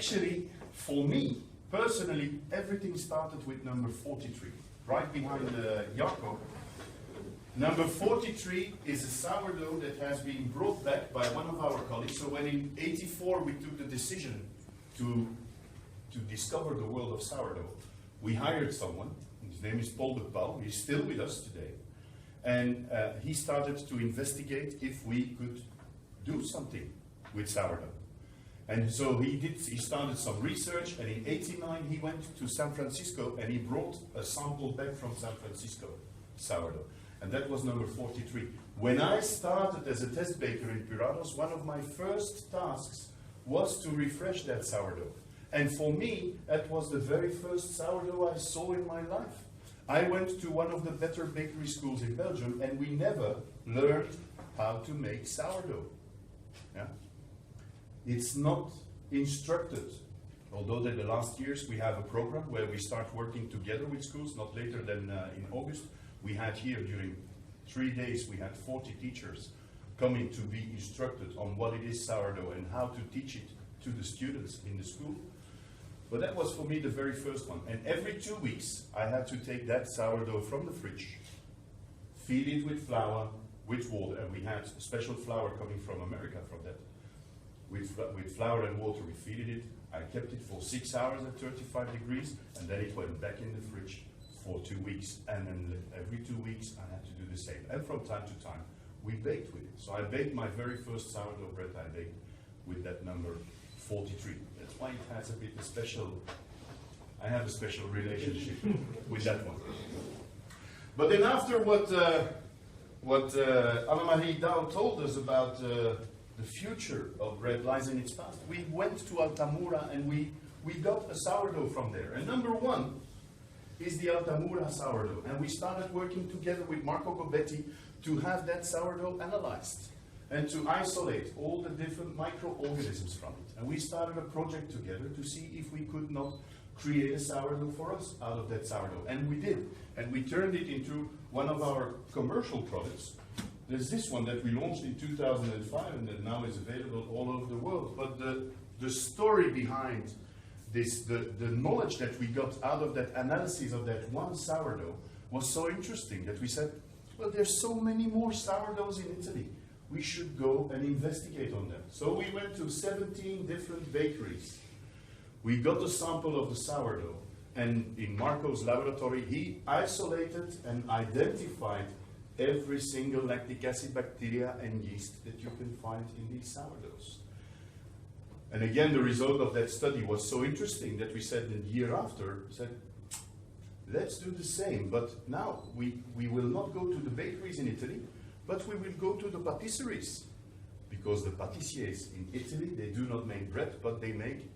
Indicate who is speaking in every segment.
Speaker 1: actually, for me, personally, everything started with number 43, right behind Jacob. Number 43 is a sourdough that has been brought back by one of our colleagues. So when in '84 we took the decision to discover the world of sourdough, we hired someone. His name is Paul de Pauw. He's still with us today. And he started to investigate if we could do something with sourdough. And so he started some research, and in '89 he went to San Francisco and he brought a sample back from San Francisco, sourdough. And that was number 43. When I started as a test baker in Puratos, one of my first tasks was to refresh that sourdough. And for me, that was the very first sourdough I saw in my life. I went to one of the better bakery schools in Belgium, and we never learned how to make sourdough. Yeah? It's not instructed. Although that the last years we have a program where we start working together with schools, not later than in August. We had here during 3 days, we had 40 teachers coming to be instructed on what it is sourdough and how to teach it to the students in the school. But that was for me the very first one. And every 2 weeks, I had to take that sourdough from the fridge, feed it with flour, with water, and we had special flour coming from America from that. With flour and water, we feeded it. I kept it for 6 hours at 35 degrees, and then it went back in the fridge for 2 weeks, and then every 2 weeks I had to do the same. And from time to time, we baked with it. So I baked my very first sourdough bread I baked with that number 43. That's why it has a bit of special, I have a special relationship with that one. But then after what Annemarie Dow told us about the future of bread lies in its past, we went to Altamura and we got a sourdough from there. And number one is the Altamura sourdough. And we started working together with Marco Gobetti to have that sourdough analyzed and to isolate all the different microorganisms from it. And we started a project together to see if we could not create a sourdough for us out of that sourdough. And we did. And we turned it into one of our commercial products. There's this one that we launched in 2005 and that now is available all over the world. But the story behind this, the knowledge that we got out of that analysis of that one sourdough was so interesting that we said, well, there's so many more sourdoughs in Italy. We should go and investigate on them. So we went to 17 different bakeries. We got a sample of the sourdough, and in Marco's laboratory, he isolated and identified every single lactic acid bacteria and yeast that you can find in these sourdoughs. And again, the result of that study was so interesting that we said the year after, let's do the same, but now we will not go to the bakeries in Italy, but we will go to the patisseries. Because the pâtissiers in Italy, they do not make bread, but they make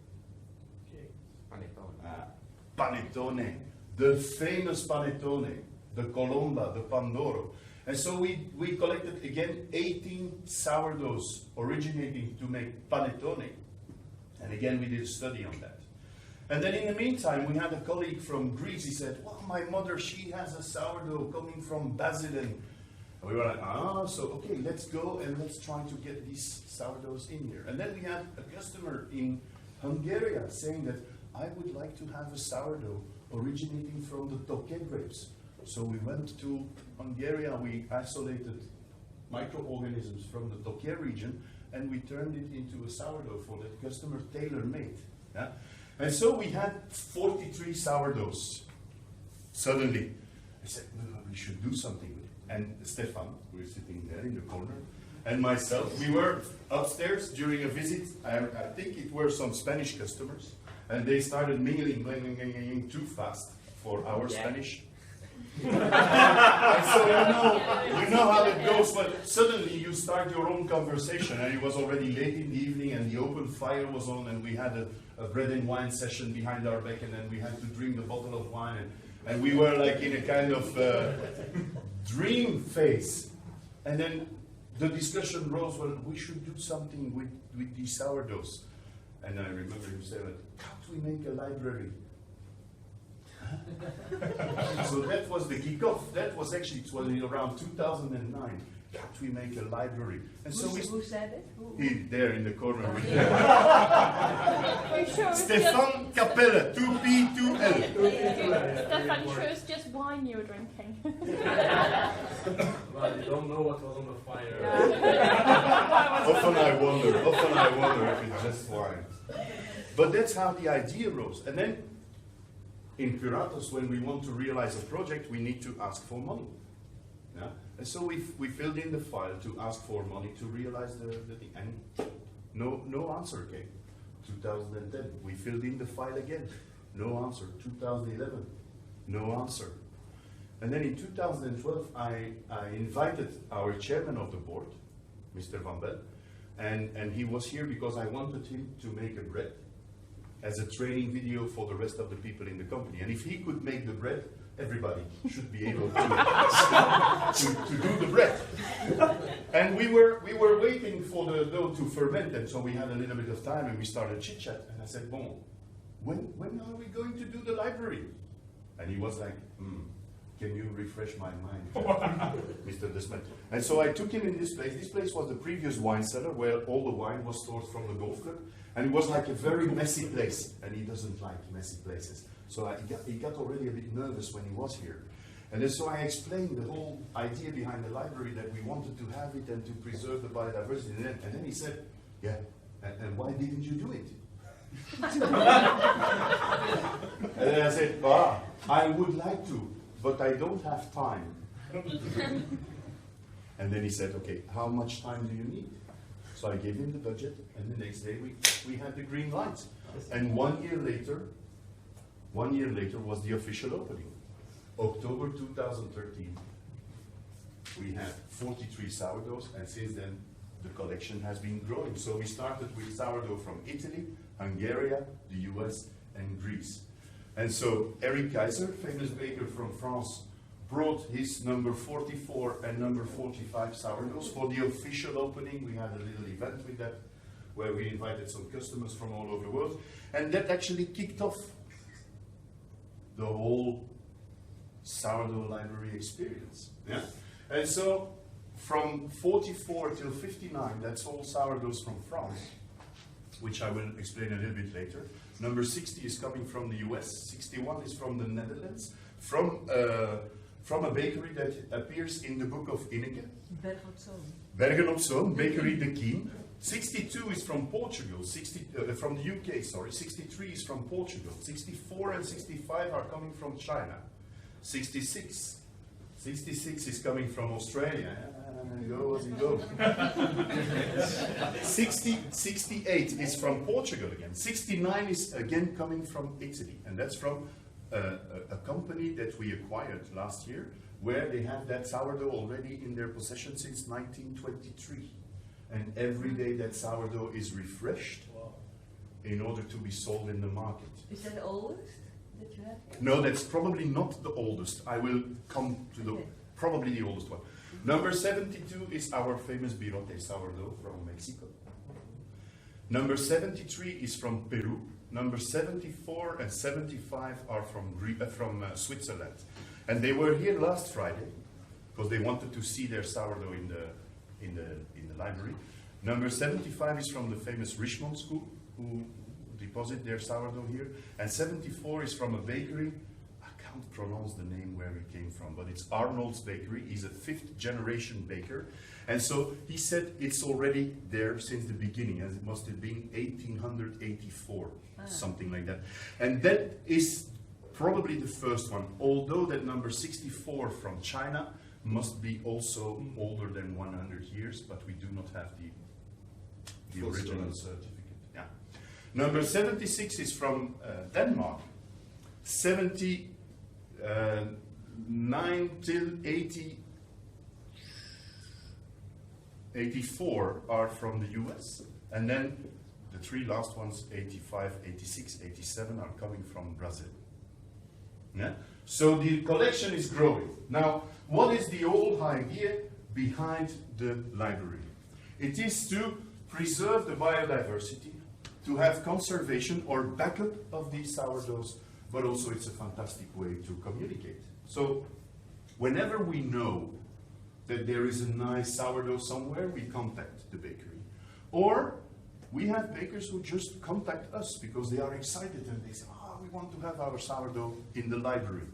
Speaker 1: panettone, the famous panettone, the colomba, the pandoro. And so we collected again 18 sourdoughs originating to make panettone. And again, we did a study on that. And then in the meantime, we had a colleague from Greece. He said, well, my mother, she has a sourdough coming from Basil. And we were like, so okay, let's go and let's try to get these sourdoughs in here. And then we had a customer in Hungary saying that I would like to have a sourdough originating from the Tokaj grapes. So we went to Hungary, we isolated microorganisms from the Tokaj region, and we turned it into a sourdough for that customer, tailor-made. Yeah? And so we had 43 sourdoughs. Suddenly, I said, no, we should do something with it. And Stefan, who is sitting there in the corner, and myself, we were upstairs during a visit. I think it were some Spanish customers, and they started mingling too fast for our Spanish. And so you know how it goes, but suddenly you start your own conversation, and it was already late in the evening, and the open fire was on, and we had a bread and wine session behind our back, and then we had to drink a bottle of wine, and we were like in a kind of dream phase. And then the discussion rose, well, we should do something with these sourdoughs. And I remember him saying, can't we make a library? So that was the kickoff. That was actually, it was around 2009. can't we make a library? And
Speaker 2: Who said it?
Speaker 1: There in the corner.
Speaker 2: Are you sure
Speaker 1: Stefan Capelle, 2P, 2L.
Speaker 3: Stefan, you sure it's just wine you were drinking?
Speaker 4: Well, you don't know what was on the fire.
Speaker 1: Often I wonder if it's just wine. But that's how the idea rose. And then in Puratos, when we want to realize a project, we need to ask for money. Yeah? And so we filled in the file to ask for money to realize the thing. And no answer came. 2010, we filled in the file again. No answer. 2011, no answer. And then in 2012, I invited our chairman of the board, Mr. Van Bel, and he was here because I wanted him to make a bread as a training video for the rest of the people in the company. And if he could make the bread, everybody should be able to do the bread. And we were waiting for the dough to ferment, and so we had a little bit of time, and we started chit-chat. And I said, bon, when are we going to do the library? And he was like, can you refresh my mind, Mr. De Smedt? And so I took him in this place. This place was the previous wine cellar where all the wine was stored from the golf club. And it was like a very messy place, and he doesn't like messy places. So he got already a bit nervous when he was here. And then so I explained the whole idea behind the library, that we wanted to have it and to preserve the biodiversity. And then he said, yeah, and why didn't you do it? And then I said, I would like to, but I don't have time. And then he said, okay, how much time do you need? So I gave him the budget, and the next day we had the green lights. And 1 year later was the official opening. October 2013, we had 43 sourdoughs, and since then the collection has been growing. So we started with sourdough from Italy, Hungary, the US, and Greece. And so Eric Kaiser, famous baker from France, brought his number 44 and number 45 sourdoughs for the official opening. We had a little event with that, where we invited some customers from all over the world, and that actually kicked off the whole sourdough library experience. Yeah? And so from 44 till 59, that's all sourdoughs from France, which I will explain a little bbit later. Number 60 is coming from the US, 61 is from the Netherlands, from a bakery that appears in the book of Ineke. Bergen op Zoom, Bakery de Kiem. 62 is from Portugal, from the UK, sorry. 63 is from Portugal. 64 and 65 are coming from China. 66 is coming from Australia. Go as it goes. 68 is from Portugal again. 69 is again coming from Italy, and that's from a company that we acquired last year, where they have that sourdough already in their possession since 1923. And every day that sourdough is refreshed in order to be sold in the market.
Speaker 2: Is that the oldest that you have?
Speaker 1: No, that's probably not the oldest. I will come to probably the oldest one. Number 72 is our famous birote sourdough from Mexico. Number 73 is from Peru. Number 74 and 75 are from Switzerland. And they were here last Friday because they wanted to see their sourdough in the library. Number 75 is from the famous Richmond School, who deposit their sourdough here. And 74 is from a bakery. I can't pronounce the name where it came from, but it's Arnold's Bakery. He's a 5th generation baker. And so he said it's already there since the beginning, as it must have been 1884, something like that. And that is probably the first one, although that number 64 from China must be also older than 100 years, but we do not have the original certificate. Yeah. Number 76 is from Denmark. 79 till 84 are from the US, and then the 3 last ones, 85, 86, 87, are coming from Brazil. Yeah? So the collection is growing. Now, what is the whole idea behind the library? It is to preserve the biodiversity, to have conservation or backup of these sourdoughs, but also it's a fantastic way to communicate. So whenever we know that there is a nice sourdough somewhere, we contact the bakery. Or we have bakers who just contact us because they are excited and they say, we want to have our sourdough in the library.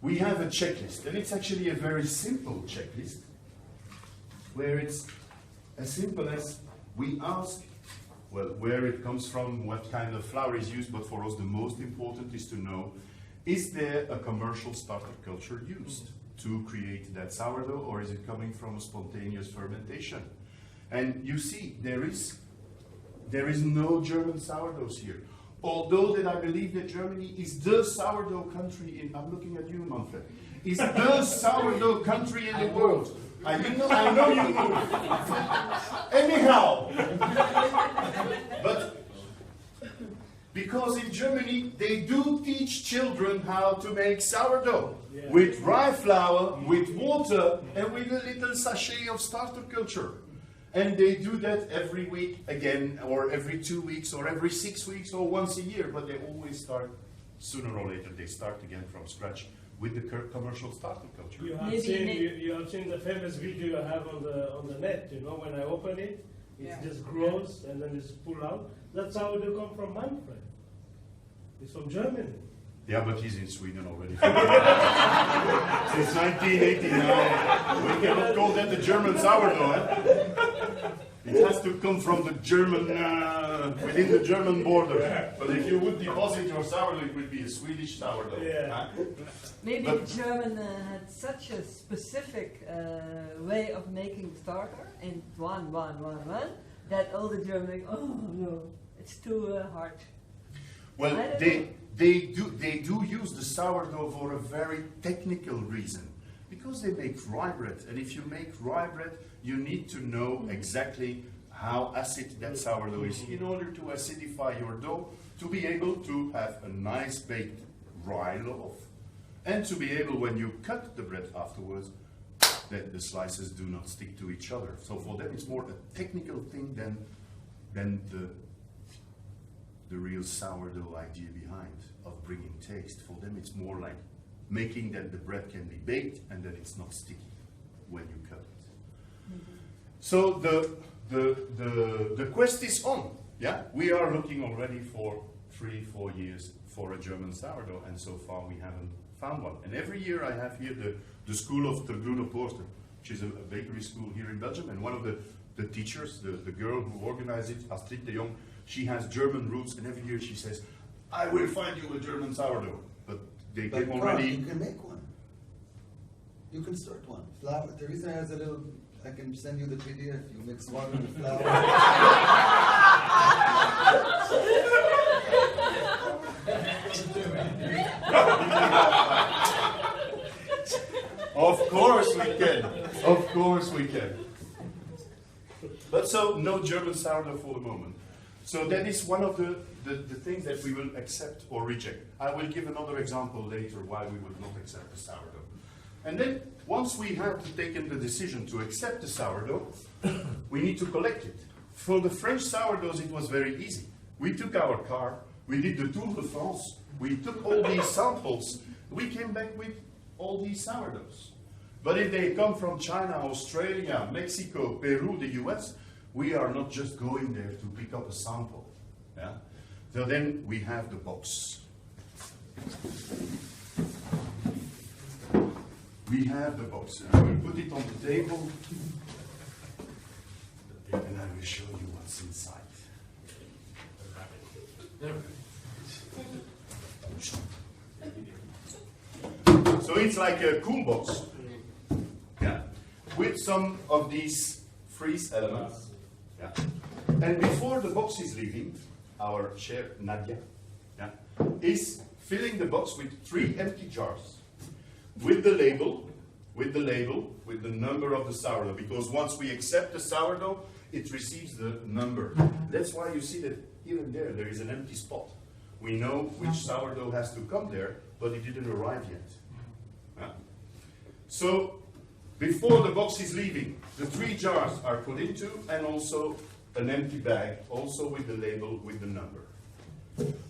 Speaker 1: We have a checklist, and it's actually a very simple checklist, where it's as simple as we ask, well, where it comes from, what kind of flour is used, but for us the most important is to know, is there a commercial starter culture used to create that sourdough, or is it coming from a spontaneous fermentation? And you see, there is no German sourdoughs here. Although that I believe that Germany is the sourdough country in, I'm looking at you, Manfred, is the sourdough country in the world. I know you move. Anyhow. But because in Germany they do teach children how to make sourdough. Yeah. With rye flour, with water, and with a little sachet of starter culture. And they do that every week again, or every 2 weeks, or every 6 weeks, or once a year. But they always start, sooner or later, they start again from scratch with the commercial starter culture.
Speaker 4: You have seen the famous video I have on the net. You know, when I open it, it just grows and then it's pulled out. That's how it come from Manfred. It's from Germany.
Speaker 1: Yeah, but he's in Sweden already. Since 1989. We cannot call that the German sourdough. Eh? It has to come from the German, within the German border. But if you would deposit your sourdough, it would be a Swedish sourdough. Yeah.
Speaker 2: Maybe the German had such a specific way of making starter, and one, that all the Germans, oh no, it's too hard.
Speaker 1: Well, they do use the sourdough for a very technical reason, because they make rye bread, and if you make rye bread, you need to know exactly how acid that sourdough is in order to acidify your dough, to be able to have a nice baked rye loaf, and to be able, when you cut the bread afterwards, that the slices do not stick to each other. So for them it's more a technical thing than the real sourdough idea behind of bringing taste. For them it's more like making that the bread can be baked and that it's not sticky when you cut it. Mm-hmm. So the quest is on. Yeah, we are looking already for 3-4 years for a German sourdough, and so far we haven't found one. And every year I have here the school of Ter Groene Poorten, which is a bakery school here in Belgium, and one of the teachers, the girl who organized it, Astrid de Jong, she has German roots, and every year she says, I will find you a German sourdough. But they came already.
Speaker 5: You can make one. You can start one. Flour. Teresa has a little. I can send you the PDF. You mix water with flour.
Speaker 1: Of course we can. Of course we can. But so no German sourdough for the moment. So that is one of the things that we will accept or reject. I will give another example later why we would not accept the sourdough. And then, once we have taken the decision to accept the sourdough, we need to collect it. For the French sourdoughs, it was very easy. We took our car, we did the Tour de France, we took all these samples, we came back with all these sourdoughs. But if they come from China, Australia, Mexico, Peru, the US, we are not just going there to pick up a sample. Yeah? So then we have the box. We have the box. I will put it on the table, and I will show you what's inside. So it's like a cool box, yeah, with some of these freeze elements. Yeah. And before the box is leaving, our chef Nadia, yeah, is filling the box with 3 empty jars with the label, with the number of the sourdough. Because once we accept the sourdough, it receives the number. That's why you see that here and there is an empty spot. We know which sourdough has to come there, but it didn't arrive yet. Yeah. So before the box is leaving, the 3 jars are put into, and also an empty bag, also with the label, with the number.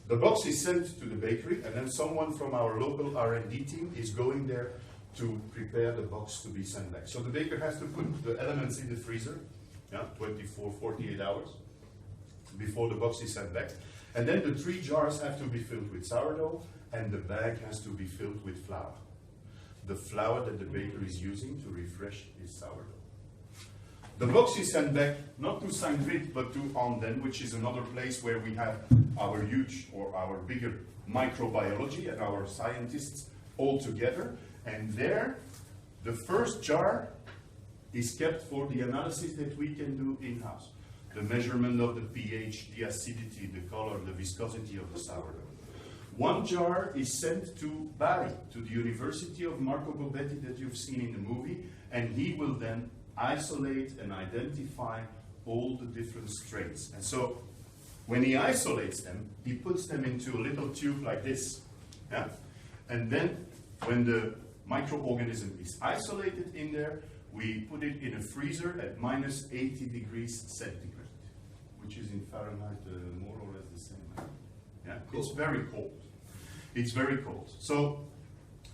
Speaker 1: The box is sent to the bakery, and then someone from our local R&D team is going there to prepare the box to be sent back. So the baker has to put the elements in the freezer, 24, 48 hours before the box is sent back. And then the 3 jars have to be filled with sourdough, and the bag has to be filled with flour. The flour that the baker is using to refresh his sourdough. The box is sent back not to Vith, but to Anden, which is another place where we have our huge or our bigger microbiology and our scientists all together. And there, the first jar is kept for the analysis that we can do in-house. The measurement of the pH, the acidity, the color, the viscosity of the sourdough. 1 jar is sent to Bari, to the University of Marco Bobetti that you've seen in the movie, and he will then isolate and identify all the different strains. And so, when he isolates them, he puts them into a little tube like this. Yeah? And then, when the microorganism is isolated in there, we put it in a freezer at minus 80 degrees centigrade, which is in Fahrenheit more or less the same. Yeah? Cool. It's very cold. It's very cold. So,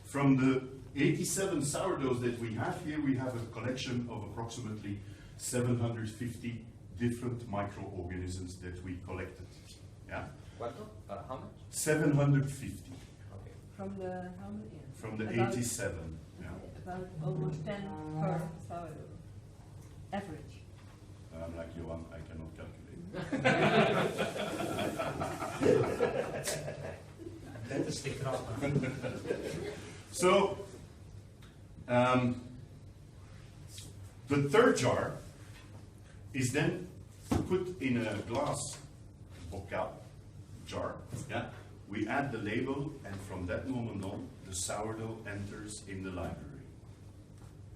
Speaker 1: from the 87 sourdoughs that we have here, we have a collection of approximately 750 different microorganisms that we collected. Yeah?
Speaker 6: How much?
Speaker 1: 750.
Speaker 6: Okay.
Speaker 2: From the how many?
Speaker 1: From the
Speaker 2: About
Speaker 1: 87. Yeah.
Speaker 2: About almost 10 per sourdough. Average.
Speaker 1: I'm like Johan, I cannot calculate.
Speaker 6: Better stick it up.
Speaker 1: So, the third jar is then put in a glass bocal jar. Yeah? We add the label, and from that moment on, the sourdough enters in the library.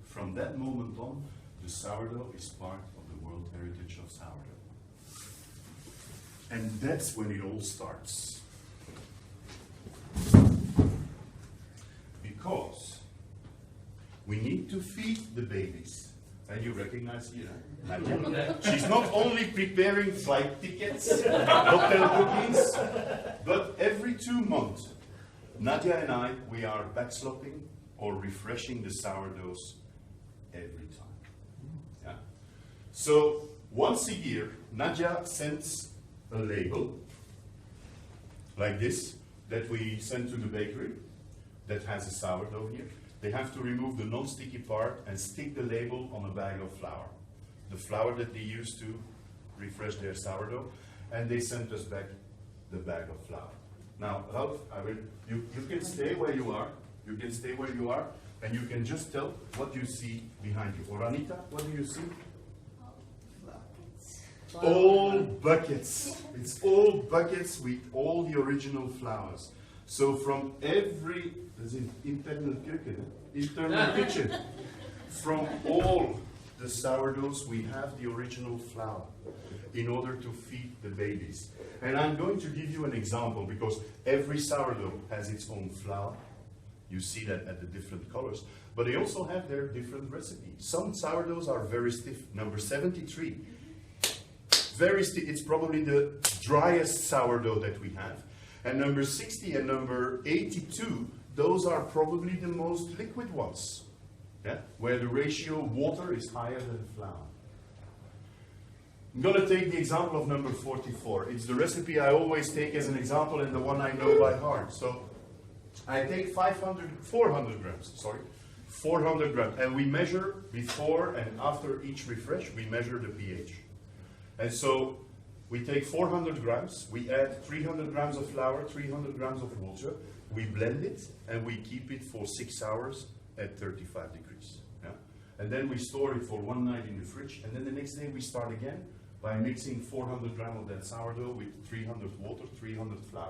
Speaker 1: From that moment on, the sourdough is part of the World Heritage of Sourdough. And that's when it all starts. Because we need to feed the babies. And you recognize here, Nadia? She's not only preparing flight tickets, hotel bookings, but every 2 months, Nadia and I, we are backslopping or refreshing the sourdoughs every time. Yeah? So once a year, Nadia sends a label like this that we send to the bakery that has a sourdough here. They have to remove the non-sticky part and stick the label on a bag of flour. The flour that they use to refresh their sourdough, and they send us back the bag of flour. Now, Ralph, you can stay where you are. You can stay where you are, and you can just tell what you see behind you. Or Anita, what do you see? All buckets. It's all buckets with all the original flours. So from every, that's in internal kitchen, from all the sourdoughs we have the original flour in order to feed the babies. And I'm going to give you an example because every sourdough has its own flour. You see that at the different colors. But they also have their different recipes. Some sourdoughs are very stiff. Number 73. Very stiff. It's probably the driest sourdough that we have. And number 60 and number 82, those are probably the most liquid ones. Yeah? Where the ratio of water is higher than flour. I'm going to take the example of number 44. It's the recipe I always take as an example and the one I know by heart. So I take 400 grams, 400 grams. And we measure before and after each refresh, we measure the pH. And so we take 400 grams, we add 300 grams of flour, 300 grams of water, we blend it, and we keep it for 6 hours at 35 degrees. Yeah? And then we store it for 1 night in the fridge, and then the next day we start again by mixing 400 grams of that sourdough with 300 water, 300 flour.